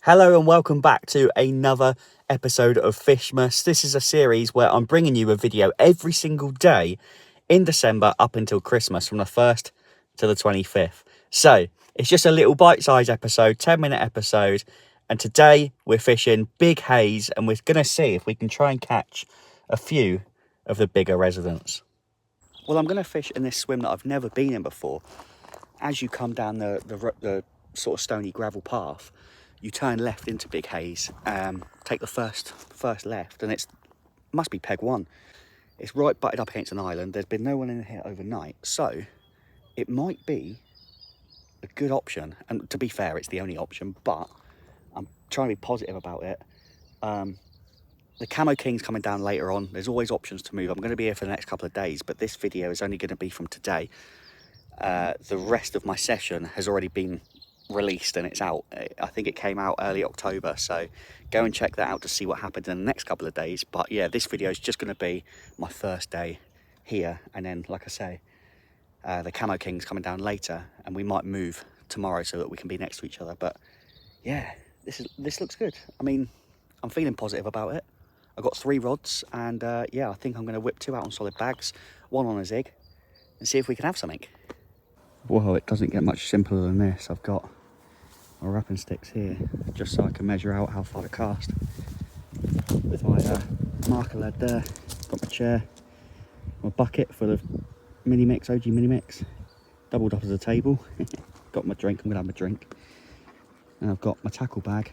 Hello and welcome back to another episode of Fishmas. This is a series where I'm bringing you a video every single day in December up until Christmas, from the 1st to the 25th. So it's just a little bite-sized episode, 10-minute episode, and today we're fishing Big Haze and we're going to see if we can try and catch a few of the bigger residents. Well, I'm going to fish in this swim that I've never been in before. As you come down the sort of stony gravel path, you turn left into Big Haze, take the first left, and it must be peg one. It's right butted up against an island. There's been no one in here overnight, so it might be a good option. And to be fair, it's the only option, but I'm trying to be positive about it. The Camo King's coming down later on. There's always options to move. I'm going to be here for the next couple of days, but this video is only going to be from today. The rest of my session has already been released and it's out. I think it came out early October, so go and check that out to see what happened in the next couple of days. But yeah, this video is just going to be my first day here, and then like I say, the Camo King's coming down later and we might move tomorrow so that we can be next to each other. But yeah, this looks good. I mean, I'm feeling positive about it. I've got 3 rods and yeah, I think I'm going to whip 2 out on solid bags, 1 on a zig, and see if we can have something. Whoa, it doesn't get much simpler than this. I've got my wrapping sticks here just so I can measure out how far to cast. With my marker lead there, got my chair, my bucket full of mini mix, OG mini mix, doubled up as a table. Got my drink, I'm gonna have my drink. And I've got my tackle bag,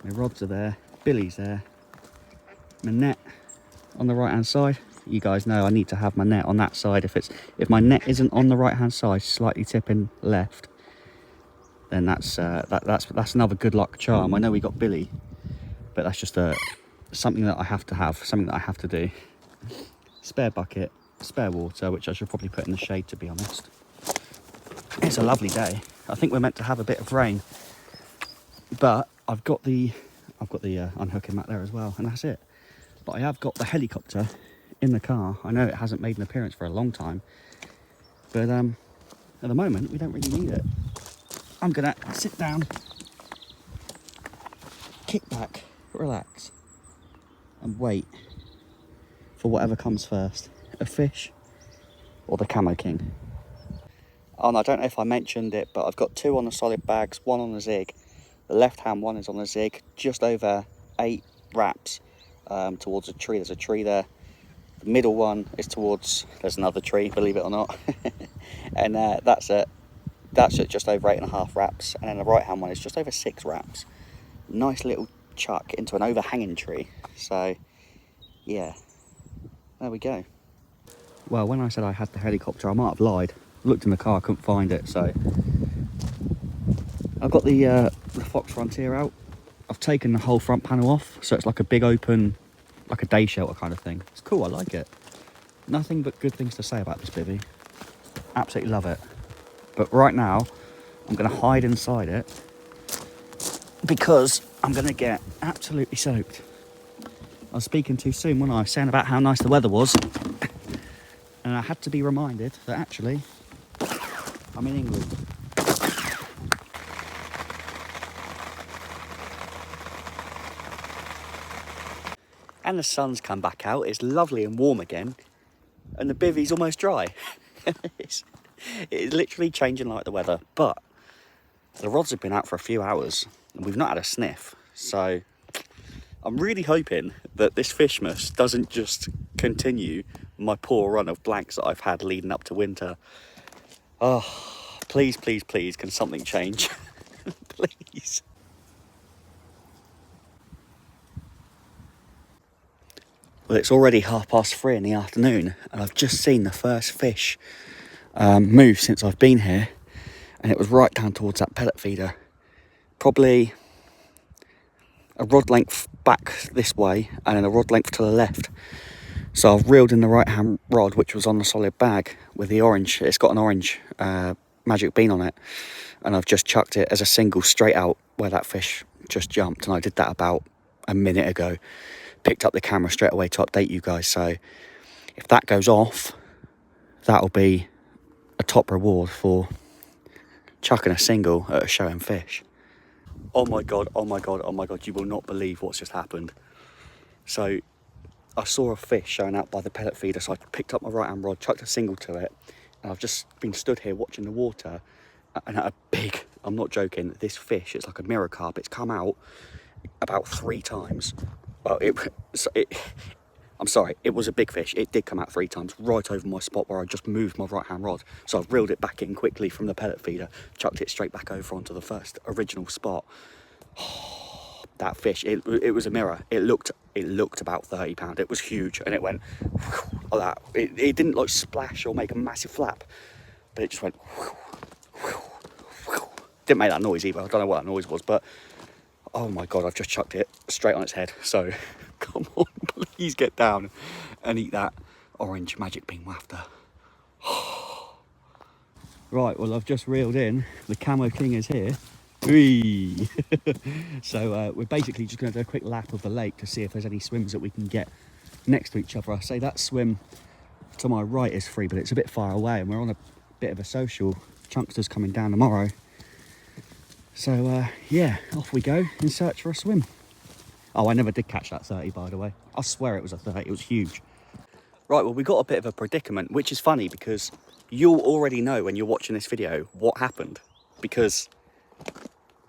my rods are there, billy's there, my net on the right hand side. You guys know I need to have my net on that side. If my net isn't on the right hand side, slightly tipping left, then that's another good luck charm. I know we got Billy, but that's just something that I have to have, something that I have to do. Spare bucket, spare water, which I should probably put in the shade, to be honest. It's a lovely day. I think we're meant to have a bit of rain, but I've got the unhooking mat there as well, and that's it. But I have got the helicopter in the car. I know it hasn't made an appearance for a long time, but at the moment we don't really need it. I'm gonna sit down, kick back, relax, and wait for whatever comes first, a fish or the Camo King. Oh, and I don't know if I mentioned it, but I've got 2 on the solid bags, 1 on the zig. The left hand one is on the zig, just over 8 wraps towards a tree. There's a tree there. The middle one is towards, there's another tree, believe it or not. And that's at just over 8.5 wraps. And then the right hand one is just over 6 wraps. Nice little chuck into an overhanging tree. So yeah, there we go. Well, when I said I had the helicopter, I might have lied. Looked in the car, couldn't find it. So I've got the Fox Frontier out. I've taken the whole front panel off, so it's like a big open, like a day shelter kind of thing. It's cool, I like it. Nothing but good things to say about this bivvy. Absolutely love it. But right now, I'm going to hide inside it because I'm going to get absolutely soaked. I was speaking too soon, wasn't I? Saying about how nice the weather was. And I had to be reminded that actually, I'm in England. And the sun's come back out, it's lovely and warm again, and the bivvy's almost dry. It's literally changing like the weather, but the rods have been out for a few hours and we've not had a sniff. So I'm really hoping that this Fishmas doesn't just continue my poor run of blanks that I've had leading up to winter. Oh, please, please, please, can something change? Please. Well, it's already 3:30 in the afternoon and I've just seen the first fish move since I've been here, and it was right down towards that pellet feeder. Probably a rod length back this way and then a rod length to the left. So I've reeled in the right hand rod, which was on the solid bag with the orange. It's got an orange magic bean on it, and I've just chucked it as a single straight out where that fish just jumped, and I did that about a minute ago. Picked up the camera straight away to update you guys. So if that goes off, that'll be a top reward for chucking a single at a showing fish. Oh my God, oh my God, oh my God, you will not believe what's just happened. So I saw a fish showing out by the pellet feeder, so I picked up my right hand rod, chucked a single to it, and I've just been stood here watching the water, and at a big, I'm not joking, this fish, it's like a mirror carp, it's come out about 3 times. Well, I'm sorry, it was a big fish. It did come out 3 times, right over my spot where I just moved my right hand rod. So I've reeled it back in quickly from the pellet feeder, chucked it straight back over onto the first original spot. That fish, it was a mirror. It looked about 30 pound. It was huge, and it went like that. It didn't like splash or make a massive flap, but it just went. Didn't make that noise either. I don't know what that noise was, but oh my God, I've just chucked it straight on its head. So come on, please get down and eat that orange magic bean wafter. Right, well, I've just reeled in. The Camo King is here. Whee! So we're basically just going to do a quick lap of the lake to see if there's any swims that we can get next to each other. I say that swim to my right is free, but it's a bit far away, and we're on a bit of a social. Chunkster's coming down tomorrow. So yeah, off we go in search for a swim. Oh, I never did catch that 30, by the way. I swear it was a 30, it was huge. Right, well, we got a bit of a predicament, which is funny because you'll already know when you're watching this video what happened, because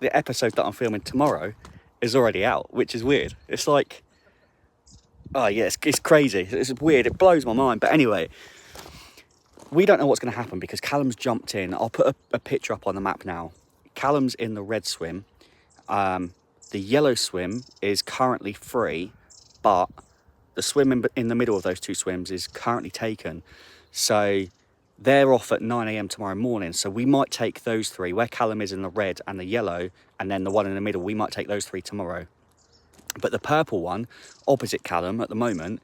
the episode that I'm filming tomorrow is already out, which is weird. It's like, oh yeah, it's crazy. It's weird, it blows my mind. But anyway, we don't know what's going to happen because Callum's jumped in. I'll put a picture up on the map now. Callum's in the red swim. The yellow swim is currently free, but the swim in the middle of those 2 swims is currently taken. So they're off at 9 AM tomorrow morning. So we might take those 3, where Callum is in the red and the yellow, and then the one in the middle, we might take those 3 tomorrow. But the purple one, opposite Callum at the moment,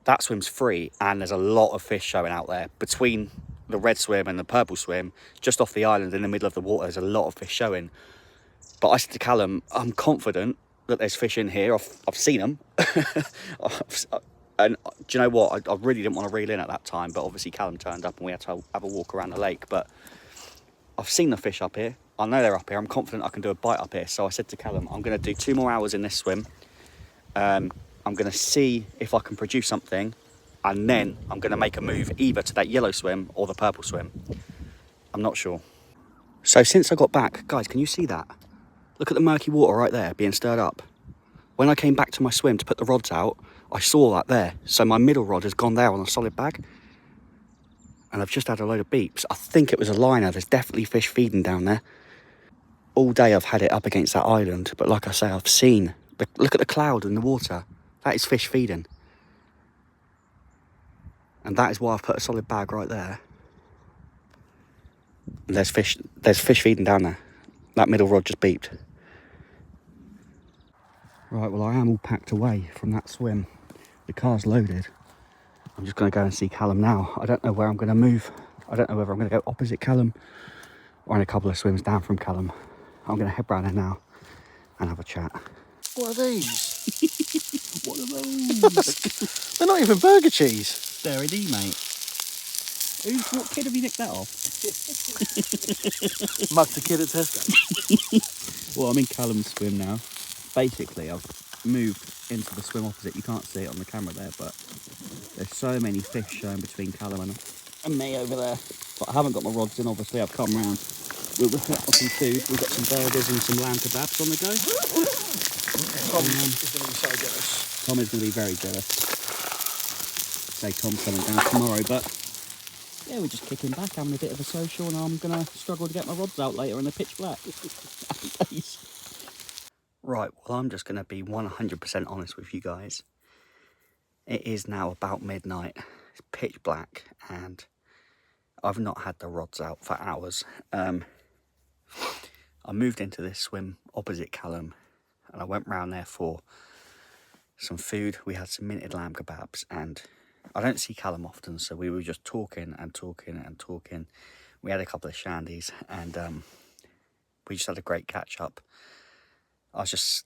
that swim's free, and there's a lot of fish showing out there. Between the red swim and the purple swim, just off the island in the middle of the water, there's a lot of fish showing. But I said to Callum, I'm confident that there's fish in here. I've seen them. And do you know what? I really didn't want to reel in at that time, but obviously Callum turned up and we had to have a walk around the lake. But I've seen the fish up here. I know they're up here. I'm confident I can do a bite up here. So I said to Callum, I'm going to do 2 more hours in this swim. I'm going to see if I can produce something, and then I'm going to make a move either to that yellow swim or the purple swim. I'm not sure. So since I got back, guys, can you see that? Look at the murky water right there being stirred up. When I came back to my swim to put the rods out, I saw that there. So my middle rod has gone there on a solid bag. And I've just had a load of beeps. I think it was a liner. There's definitely fish feeding down there. All day I've had it up against that island. But like I say, I've seen... Look at the cloud in the water. That is fish feeding. And that is why I've put a solid bag right there. And there's fish feeding down there. That middle rod just beeped. Right, well, I am all packed away from that swim. The car's loaded. I'm just going to go and see Callum now. I don't know where I'm going to move. I don't know whether I'm going to go opposite Callum or in a couple of swims down from Callum. I'm going to head round there now and have a chat. What are these? What are those? They're not even burger cheese. They're an mate. What kid have you nicked that off? Mugged the kid at Tesco. Well, I'm in Callum's swim now. Basically, I've moved into the swim opposite. You can't see it on the camera there, but there's so many fish showing between Callum and me over there. But I haven't got my rods in, obviously. I've come round. We'll whip up some food. We've got some burgers and some lamb kebabs on the go. Tom is going to be so jealous. Tom is going to be very jealous. Say Tom's coming down tomorrow, but yeah, we're just kicking back, having a bit of a social, and I'm going to struggle to get my rods out later in the pitch black. Happy days. Right, well, I'm just going to be 100% honest with you guys. It is now about midnight. It's pitch black, and I've not had the rods out for hours. I moved into this swim opposite Callum, and I went round there for some food. We had some minted lamb kebabs, and I don't see Callum often, so we were just talking and talking and talking. We had a couple of shandies, and we just had a great catch up. I was just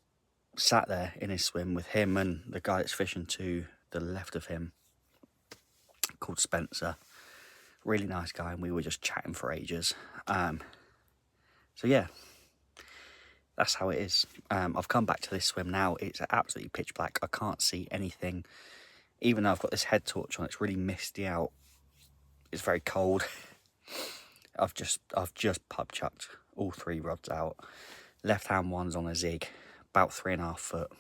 sat there in his swim with him and the guy that's fishing to the left of him, called Spencer. Really nice guy, and we were just chatting for ages. So yeah, that's how it is. I've come back to this swim now. It's absolutely pitch black. I can't see anything. Even though I've got this head torch on, it's really misty out. It's very cold. I've just pub chucked all 3 rods out. Left hand one's on a zig, about 3.5 foot.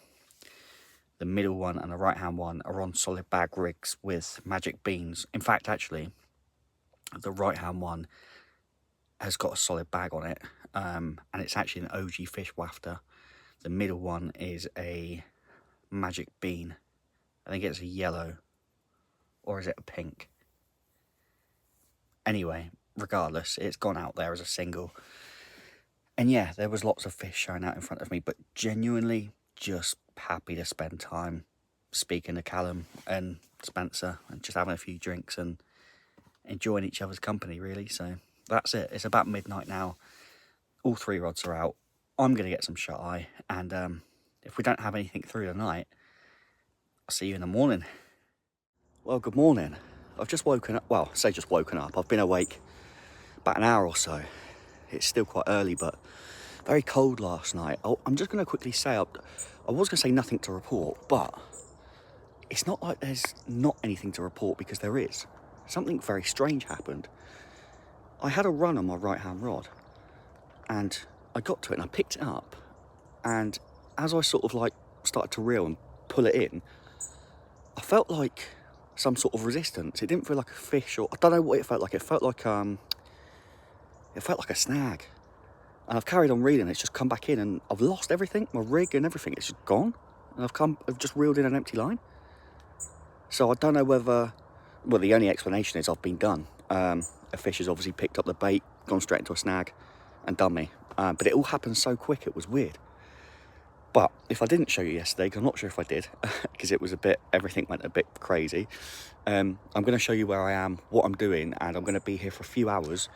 The middle one and the right hand one are on solid bag rigs with magic beans. In fact, actually, the right hand one has got a solid bag on it, and it's actually an OG fish wafter. The middle one is a magic bean. I think it's a yellow, or is it a pink? Anyway, regardless, it's gone out there as a single. And yeah, there was lots of fish showing out in front of me, but genuinely just happy to spend time speaking to Callum and Spencer and just having a few drinks and enjoying each other's company, really. So that's it. It's about midnight now. All 3 rods are out. I'm going to get some shut-eye, and if we don't have anything through the night, I'll see you in the morning. Well, good morning. I've just woken up. Well, I say just woken up. I've been awake about an hour or so. It's still quite early, but very cold last night. I'm just going to quickly say, I was going to say nothing to report, but it's not like there's not anything to report, because there is. Something very strange happened. I had a run on my right-hand rod, and I got to it and I picked it up, and as I sort of like started to reel and pull it in, I felt like some sort of resistance. It didn't feel like a fish, or I don't know what it felt like. It felt like a snag. And I've carried on reeling. It's just come back in, and I've lost everything, my rig and everything. It's just gone, and I've just reeled in an empty line. So I don't know whether, well, the only explanation is I've been done. A fish has obviously picked up the bait, gone straight into a snag, and done me. But it all happened so quick, it was weird. But if I didn't show you yesterday, because I'm not sure if I did, because it was everything went a bit crazy. I'm going to show you where I am, what I'm doing, and I'm going to be here for a few hours.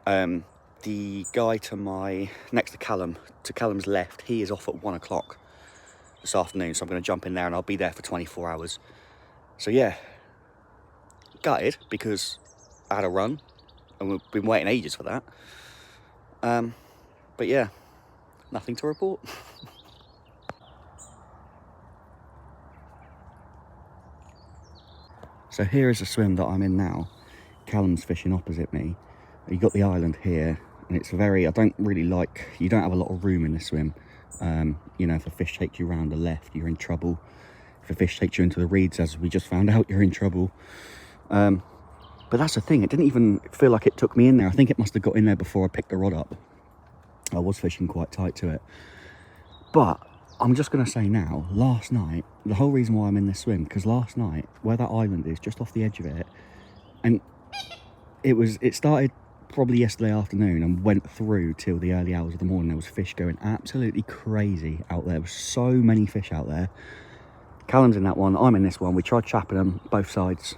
The guy next to Callum's left, he is off at 1 o'clock this afternoon, so I'm going to jump in there and I'll be there for 24 hours. So yeah, gutted, because I had a run and we've been waiting ages for that. But yeah, nothing to report. So here is the swim that I'm in now. Callum's fishing opposite me. You've got the island here, and it's I don't really like, you don't have a lot of room in this swim. You know, if a fish takes you round the left, you're in trouble. If a fish takes you into the reeds, as we just found out, you're in trouble. But that's the thing, it didn't even feel like it took me in there. I think it must have got in there before I picked the rod up. I was fishing quite tight to it. But I'm just going to say now, last night, the whole reason why I'm in this swim, because last night, where that island is, just off the edge of it, and it started probably yesterday afternoon and went through till the early hours of the morning. There was fish going absolutely crazy out there. There was so many fish out there. Callum's in that one, I'm in this one. We tried chapping them, both sides.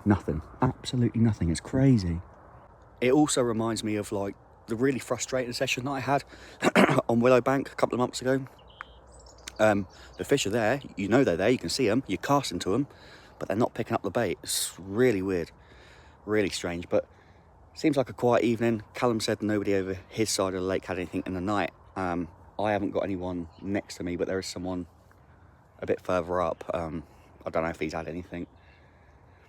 Nothing, absolutely nothing. It's crazy. It also reminds me of like the really frustrating session that I had on Willowbank a couple of months ago. The fish are there, you know they're there, you can see them, you're casting to them, but they're not picking up the bait. It's really weird, really strange, but seems like a quiet evening. Callum said nobody over his side of the lake had anything in the night. I haven't got anyone next to me, but there is someone a bit further up. I don't know if he's had anything.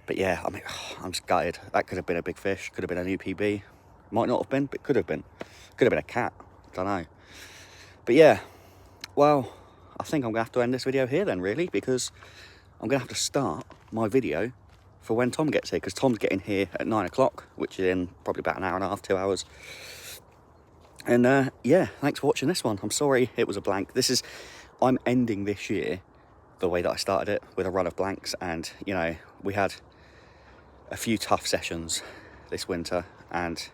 But yeah, I mean, I'm just gutted. That could have been a big fish, could have been a new PB. Might not have been, but could have been. Could have been a cat, don't know. But yeah, well, I think I'm going to have to end this video here then, really, because I'm going to have to start my video for when Tom gets here, because Tom's getting here at 9 o'clock, which is in probably about an hour and a half, 2 hours. And yeah, thanks for watching this one. I'm sorry it was a blank. I'm ending this year the way that I started it, with a run of blanks. And, you know, we had a few tough sessions this winter, and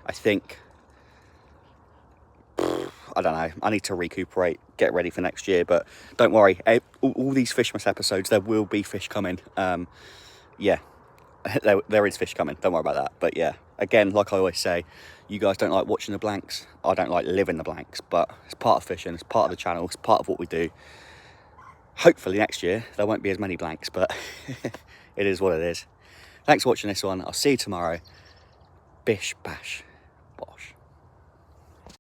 I think, I don't know, I need to recuperate, get ready for next year. But don't worry, all these Fishmas episodes, there will be fish coming. Yeah, there is fish coming, don't worry about that. But yeah, again, like I always say, you guys don't like watching the blanks, I don't like living the blanks, but it's part of fishing, it's part of the channel, it's part of what we do. Hopefully next year there won't be as many blanks, but it is what it is. Thanks for watching this one. I'll see you tomorrow. Bish bash bosh.